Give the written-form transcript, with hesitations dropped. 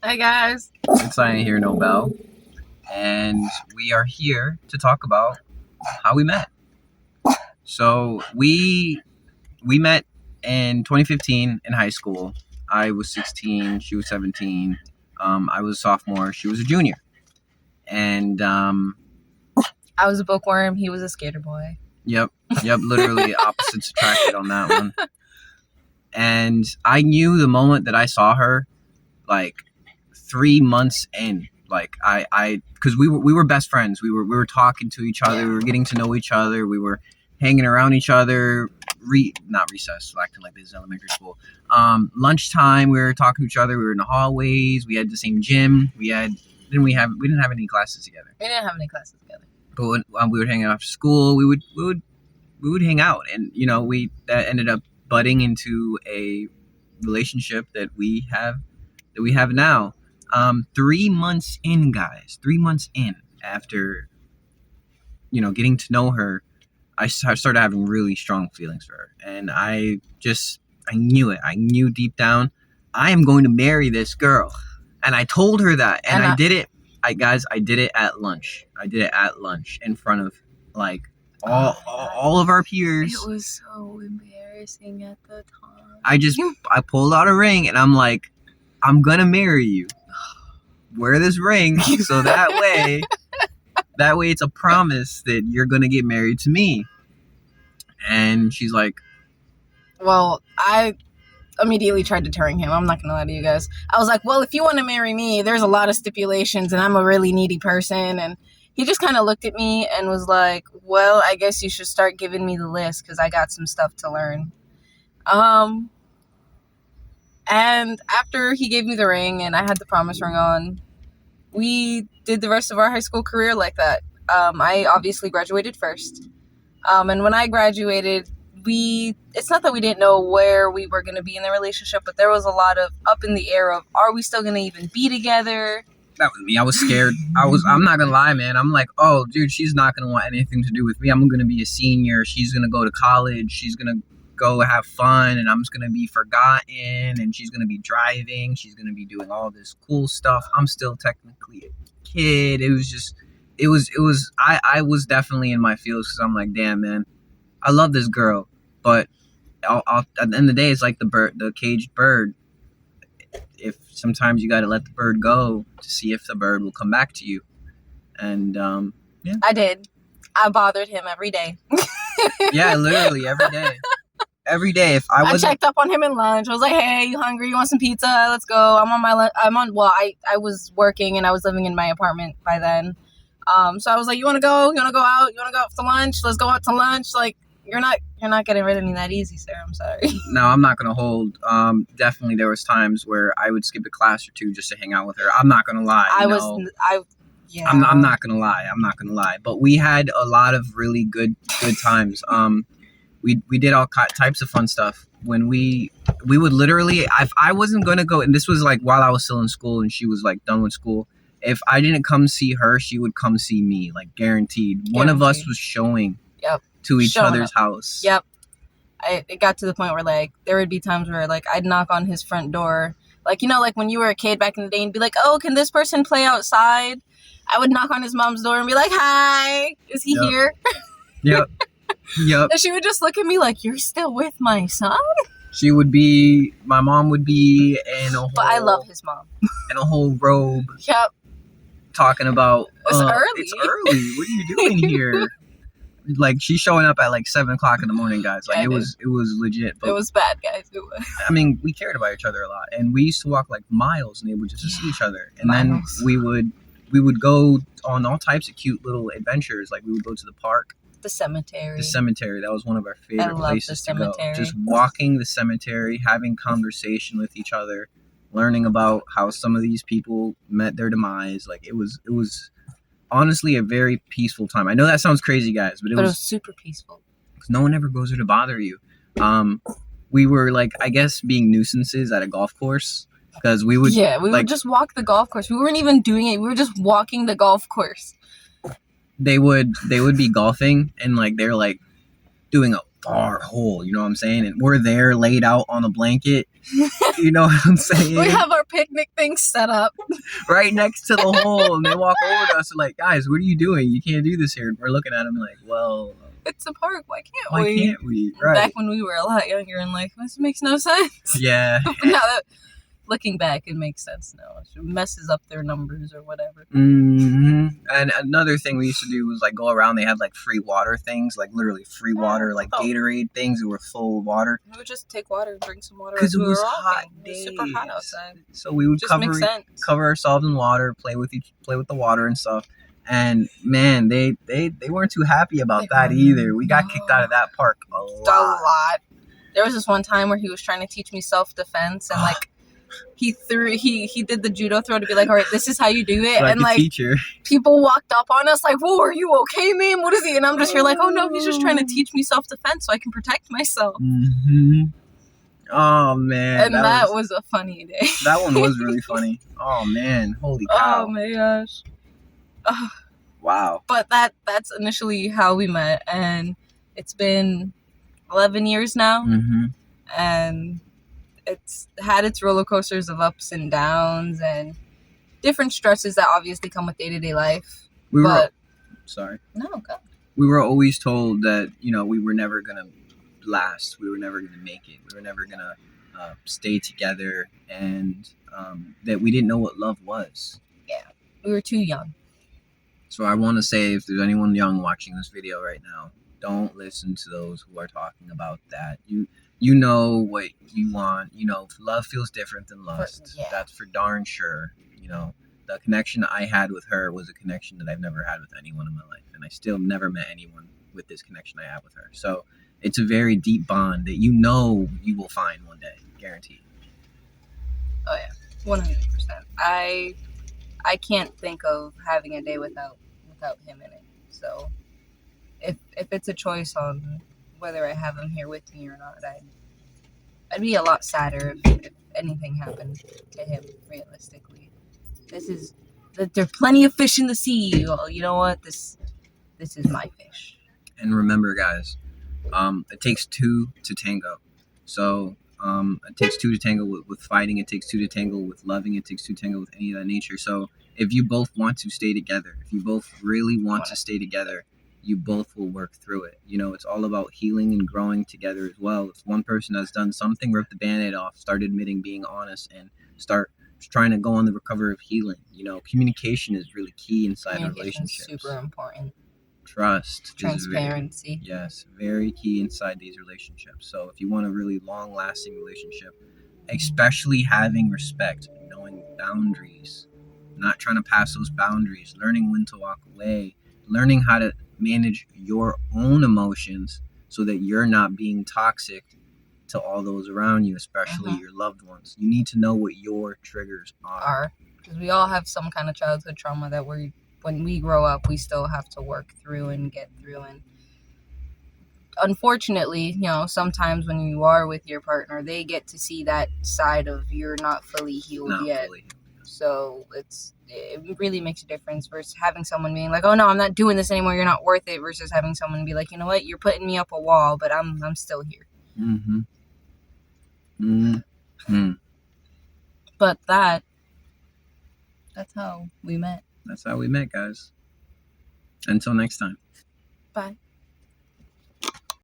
Hi guys. It's I Ain't Hear No Bell, and we are here to talk about how we met. So we met in 2015 in high school. I was 16, she was 17. I was a sophomore, she was a junior, and I was a bookworm. He was a skater boy. yep, literally opposites attracted on that one. And I knew the moment that I saw her, like 3 months in. Like because we were best friends. We were talking to each other. We were getting to know each other. We were hanging around each other. Not recess, acting like this is elementary school. Lunchtime, we were talking to each other. We were in the hallways. We had the same gym. We didn't have any classes together. We didn't have any classes together. But when we would hang out after school, we would hang out, and that ended up budding into a relationship that we have now. 3 months in, guys. 3 months in, after getting to know her, I started having really strong feelings for her, and I knew it. I knew deep down, I am going to marry this girl, and I told her that, and I did it. I did it at lunch. I did it at lunch in front of like all of our peers. It was so embarrassing at the time. I pulled out a ring, and I'm like, I'm gonna marry you. Wear this ring so that way it's a promise that you're gonna get married to me. And she's like, well, I immediately tried deterring him. I'm not gonna lie to you guys. I was like, well, if you want to marry me, there's a lot of stipulations, and I'm a really needy person. And he just kind of looked at me and was like, well, I guess you should start giving me the list because I got some stuff to learn. And after he gave me the ring and I had the promise ring on, we did the rest of our high school career like that. I obviously graduated first. And when I graduated, it's not that we didn't know where we were going to be in the relationship, but there was a lot of up in the air of, are we still going to even be together? That was me. I was scared. I'm not going to lie, man. I'm like, oh, dude, she's not going to want anything to do with me. I'm going to be a senior. She's going to go to college. She's going to go have fun, and I'm just going to be forgotten, and she's going to be driving. She's going to be doing all this cool stuff. I'm still technically a kid. I was definitely in my feels because I'm like, damn, man, I love this girl, but at the end of the day, it's like the caged bird. If sometimes you got to let the bird go to see if the bird will come back to you. And yeah, I did. I bothered him every day. Yeah, literally every day. Every day, if I checked up on him in lunch. I was like, "Hey, you hungry? You want some pizza? Let's go." I was working and I was living in my apartment by then. So I was like, "You want to go? You want to go out? You want to go out to lunch? Let's go out to lunch." Like, you're not getting rid of me that easy, sir. I'm sorry. No, I'm not gonna hold. Definitely, there was times where I would skip a class or two just to hang out with her. I'm not gonna lie. Yeah. I'm not gonna lie. But we had a lot of really good times. We did all types of fun stuff. When we would literally, if I wasn't going to go, and this was like while I was still in school and she was like done with school, if I didn't come see her, she would come see me, like guaranteed. One of us was showing to each other's house. Yep. It got to the point where like there would be times where like I'd knock on his front door. Like, like when you were a kid back in the day and be like, oh, can this person play outside? I would knock on his mom's door and be like, hi, is he here? Yep. Yep. And she would just look at me like, you're still with my son? My mom would be in a whole... But I love his mom. In a whole robe. Yep. Talking about... It's early. It's early. What are you doing here? Like, she's showing up at like 7 o'clock in the morning, guys. Like, it was legit. But it was bad, guys. It was. I mean, we cared about each other a lot. And we used to walk like miles neighborhood just to see each other. And then we would go on all types of cute little adventures. Like, we would go to the park. The cemetery. That was one of our favorite places to go. Just walking the cemetery, having conversation with each other, learning about how some of these people met their demise. Like, it was honestly a very peaceful time. I know that sounds crazy, guys, but it was super peaceful. Because no one ever goes there to bother you. We were like, I guess, being nuisances at a golf course. Because we would would just walk the golf course. We weren't even doing it. We were just walking the golf course. They would be golfing and like they're like doing a far hole. You know what I'm saying? And we're there, laid out on a blanket. You know what I'm saying? We have our picnic thing set up. Right next to the hole, and they walk over to us and like, guys, what are you doing? You can't do this here. And we're looking at them like, well, It's a park. Why can't why we? can't we? Right? Back when we were a lot younger and like, this makes no sense. Yeah. Now that looking back, it makes sense now. It messes up their numbers or whatever. And another thing we used to do was like go around. They had like free water things, like literally free water, like Gatorade things that were full of water. We would just take water and drink some water Because as it we was were hot walking. days. It was super hot outside. So we would Just makes sense. cover ourselves in water, play with the water and stuff. And man, they weren't too happy about that either. We got kicked out of that park a lot. There was this one time where he was trying to teach me self-defense and like he did the judo throw to be like, all right, this is how you do it. So and like teacher. people walked up on us like, whoa, are you okay, man? What is he? And I'm just here like, oh no, he's just trying to teach me self-defense so I can protect myself. Mm-hmm. Oh man. And that was a funny day. That one was really funny. Oh man, holy cow. Oh my gosh. Wow. But that's initially how we met, and it's been 11 years now. Mm-hmm. And it's had its roller coasters of ups and downs and different stresses that obviously come with day-to-day life. We were always told that, you know, we were never gonna last. We were never gonna make it. We were never gonna stay together, and that we didn't know what love was. Yeah, we were too young. So I want to say, if there's anyone young watching this video right now, don't listen to those who are talking about that. You know what you want. You know, love feels different than lust. Yeah. That's for darn sure. You know, the connection I had with her was a connection that I've never had with anyone in my life. And I still never met anyone with this connection I have with her. So it's a very deep bond that you know you will find one day. Guaranteed. Oh, yeah. 100%. I can't think of having a day without him in it. So if it's a choice on whether I have him here with me or not, I'd be a lot sadder if anything happened to him, realistically. There are plenty of fish in the sea. Well, you know what? This is my fish. And remember, guys, it takes two to tango. So it takes two to tango with fighting. It takes two to tango with loving. It takes two to tango with any of that nature. So if you both want to stay together, if you both really want to stay together, you both will work through it. You know, it's all about healing and growing together as well. If one person has done something, rip the Band-Aid off, start admitting, being honest, and start trying to go on the recovery of healing. You know, communication is really key inside a relationship. Super important. Trust. Transparency. Very key inside these relationships. So if you want a really long-lasting relationship, especially having respect, knowing boundaries, not trying to pass those boundaries, learning when to walk away, learning how to manage your own emotions so that you're not being toxic to all those around you, especially your loved ones. You need to know what your triggers are. Because we all have some kind of childhood trauma that when we grow up, we still have to work through and get through. And unfortunately, you know, sometimes when you are with your partner, they get to see that side of you're not fully healed yet. So it really makes a difference versus having someone being like, oh no, I'm not doing this anymore, you're not worth it, versus having someone be like, you know what, you're putting me up a wall, but I'm still here. But that's how we met. That's how we met, guys. Until next time. Bye.